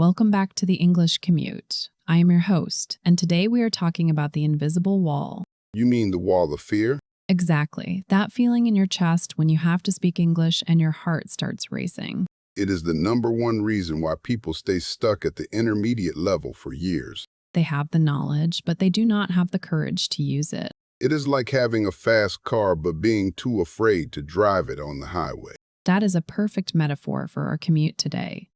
Welcome back to the English Commute. I am your host, and today we are talking about the invisible wall. You mean the wall of fear? Exactly, that feeling in your chest when you have to speak English and your heart starts racing. It is the #1 reason why people stay stuck at the intermediate level for years. They have the knowledge, but they do not have the courage to use it. It is like having a fast car but being too afraid to drive it on the highway. That is a perfect metaphor for our commute today.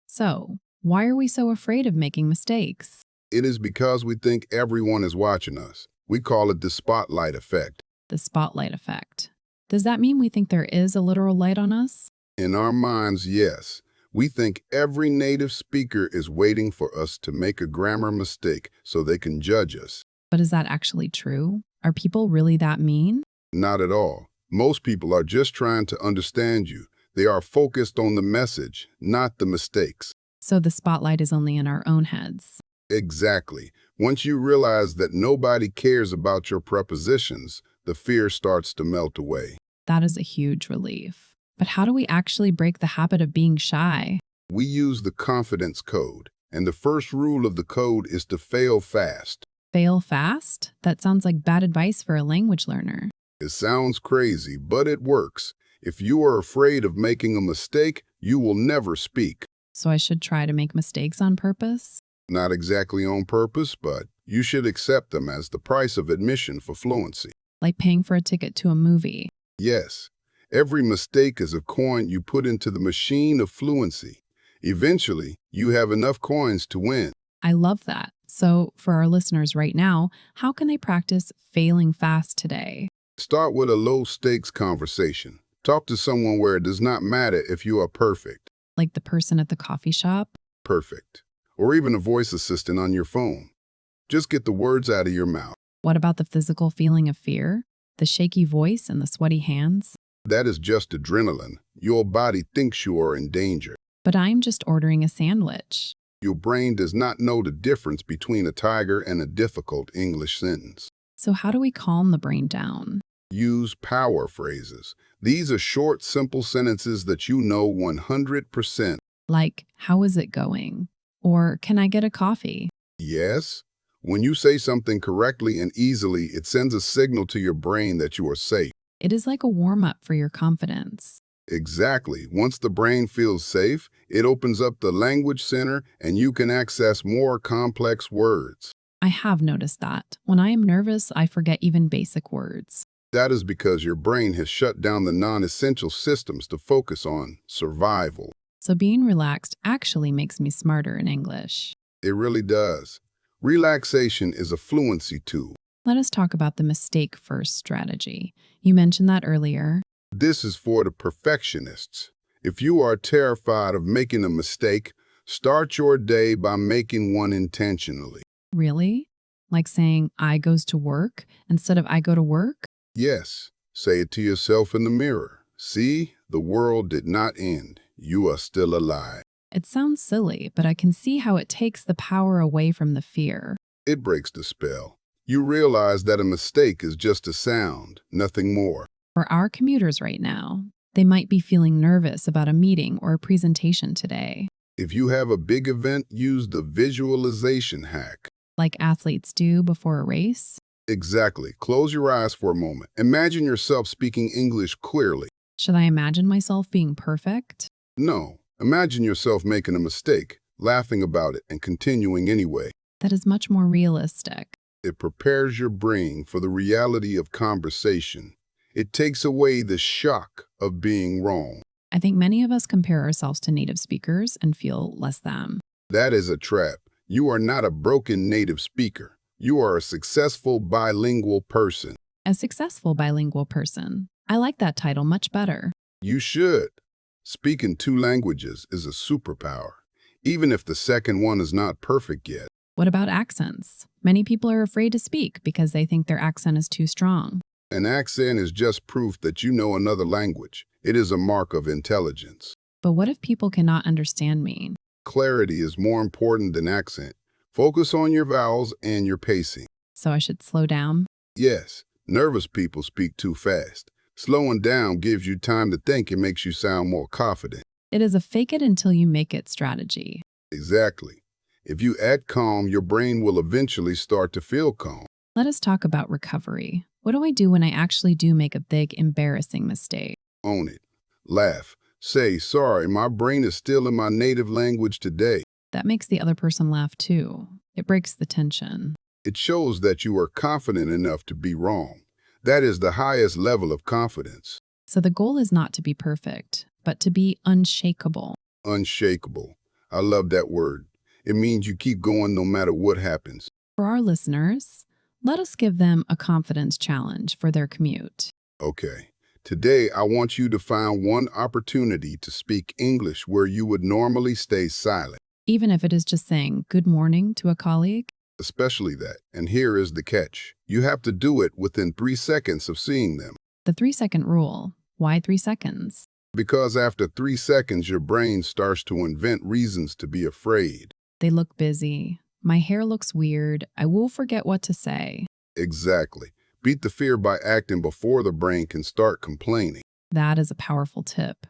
So, why are we so afraid of making mistakes? It is because we think everyone is watching us. We call it the spotlight effect. The spotlight effect. Does that mean we think there is a literal light on us? In our minds, yes. We think every native speaker is waiting for us to make a grammar mistake so they can judge us. But is that actually true? Are people really that mean? Not at all. Most people are just trying to understand you. They are focused on the message, not the mistakes. So the spotlight is only in our own heads. Exactly. Once you realize that nobody cares about your prepositions, the fear starts to melt away. That is a huge relief. But how do we actually break the habit of being shy? We use the confidence code, and the first rule of the code is to fail fast. Fail fast? That sounds like bad advice for a language learner. It sounds crazy, but it works. If you are afraid of making a mistake, you will never speak. So I should try to make mistakes on purpose? Not exactly on purpose, but you should accept them as the price of admission for fluency. Like paying for a ticket to a movie. Yes, every mistake is a coin you put into the machine of fluency. Eventually, you have enough coins to win. I love that. So for our listeners right now, how can they practice failing fast today? Start with a low-stakes conversation. Talk to someone where it does not matter if you are perfect. Like the person at the coffee shop? Perfect. Or even a voice assistant on your phone. Just get the words out of your mouth. What about the physical feeling of fear? The shaky voice and the sweaty hands? That is just adrenaline. Your body thinks you are in danger. But I'm just ordering a sandwich. Your brain does not know the difference between a tiger and a difficult English sentence. So how do we calm the brain down? Use power phrases. These are short, simple sentences that you know 100%. Like, how is it going? Or, can I get a coffee? Yes. When you say something correctly and easily, it sends a signal to your brain that you are safe. It is like a warm-up for your confidence. Exactly. Once the brain feels safe, it opens up the language center and you can access more complex words. I have noticed that. When I am nervous, I forget even basic words. That is because your brain has shut down the non-essential systems to focus on survival. So being relaxed actually makes me smarter in English. It really does. Relaxation is a fluency tool. Let us talk about the mistake-first strategy. You mentioned that earlier. This is for the perfectionists. If you are terrified of making a mistake, start your day by making one intentionally. Really? Like saying, I goes to work instead of I go to work? Yes, say it to yourself in the mirror. See, the world did not end. You are still alive. It sounds silly, but I can see how it takes the power away from the fear. It breaks the spell. You realize that a mistake is just a sound, nothing more. For our commuters right now, they might be feeling nervous about a meeting or a presentation today. If you have a big event, use the visualization hack. Like athletes do before a race? Exactly. Close your eyes for a moment. Imagine yourself speaking English clearly. Should I imagine myself being perfect? No. Imagine yourself making a mistake, laughing about it, and continuing anyway. That is much more realistic. It prepares your brain for the reality of conversation. It takes away the shock of being wrong. I think many of us compare ourselves to native speakers and feel less than. That is a trap. You are not a broken native speaker. You are a successful bilingual person. A successful bilingual person. I like that title much better. You should. Speaking 2 languages is a superpower, even if the second one is not perfect yet. What about accents? Many people are afraid to speak because they think their accent is too strong. An accent is just proof that you know another language. It is a mark of intelligence. But what if people cannot understand me? Clarity is more important than accent. Focus on your vowels and your pacing. So I should slow down? Yes, nervous people speak too fast. Slowing down gives you time to think and makes you sound more confident. It is a fake it until you make it strategy. Exactly. If you act calm, your brain will eventually start to feel calm. Let us talk about recovery. What do I do when I actually do make a big, embarrassing mistake? Own it. Laugh. Say, sorry, my brain is still in my native language today. That makes the other person laugh too. It breaks the tension. It shows that you are confident enough to be wrong. That is the highest level of confidence. So the goal is not to be perfect, but to be unshakable. Unshakable. I love that word. It means you keep going no matter what happens. For our listeners, let us give them a confidence challenge for their commute. Okay. Today, I want you to find one opportunity to speak English where you would normally stay silent, Even if it is just saying good morning to a colleague, especially that. And here is the catch. You have to do it within 3 seconds of seeing them. the 3-second rule. Why 3 seconds? Because after 3 seconds, your brain starts to invent reasons to be afraid. They look busy. My hair looks weird. I will forget what to say. Exactly. Beat the fear by acting before the brain can start complaining. That is a powerful tip.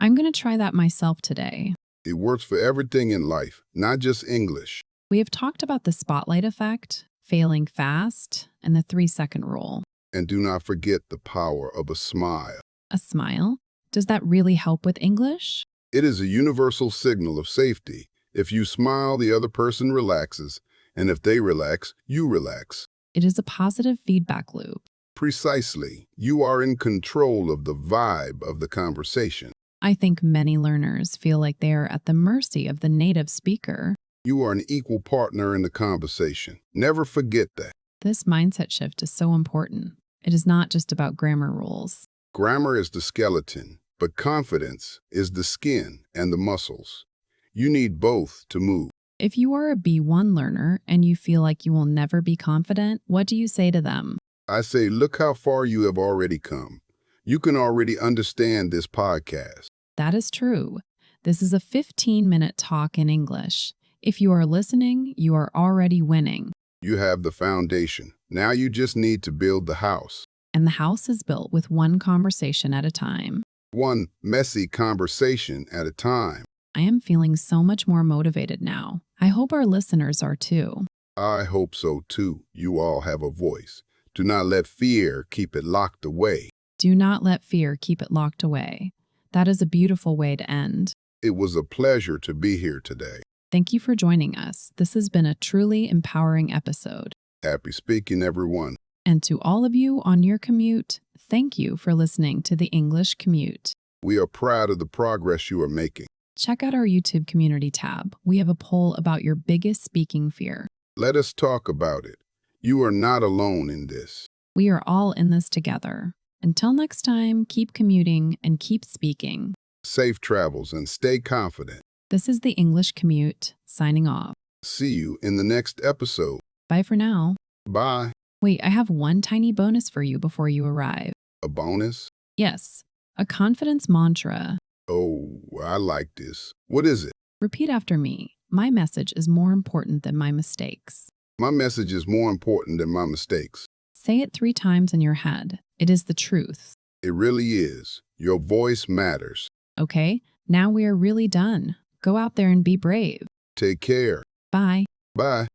I'm going to try that myself today. It works for everything in life, not just English. We have talked about the spotlight effect, failing fast, and the 3-second rule. And do not forget the power of a smile. A smile? Does that really help with English? It is a universal signal of safety. If you smile, the other person relaxes, and if they relax, you relax. It is a positive feedback loop. Precisely. You are in control of the vibe of the conversation. I think many learners feel like they are at the mercy of the native speaker. You are an equal partner in the conversation. Never forget that. This mindset shift is so important. It is not just about grammar rules. Grammar is the skeleton, but confidence is the skin and the muscles. You need both to move. If you are a B1 learner and you feel like you will never be confident, what do you say to them? I say, look how far you have already come. You can already understand this podcast. That is true. This is a 15-minute talk in English. If you are listening, you are already winning. You have the foundation. Now you just need to build the house. And the house is built with one conversation at a time. One messy conversation at a time. I am feeling so much more motivated now. I hope our listeners are too. I hope so too. You all have a voice. Do not let fear keep it locked away. Do not let fear keep it locked away. That is a beautiful way to end. It was a pleasure to be here today. Thank you for joining us. This has been a truly empowering episode. Happy speaking, everyone. And to all of you on your commute, thank you for listening to the English Commute. We are proud of the progress you are making. Check out our YouTube community tab. We have a poll about your biggest speaking fear. Let us talk about it. You are not alone in this. We are all in this together. Until next time, keep commuting and keep speaking. Safe travels and stay confident. This is the English Commute, signing off. See you in the next episode. Bye for now. Bye. Wait, I have one tiny bonus for you before you arrive. A bonus? Yes, a confidence mantra. Oh, I like this. What is it? Repeat after me. My message is more important than my mistakes. My message is more important than my mistakes. Say it 3 times in your head. It is the truth. It really is. Your voice matters. Okay, now we are really done. Go out there and be brave. Take care. Bye. Bye.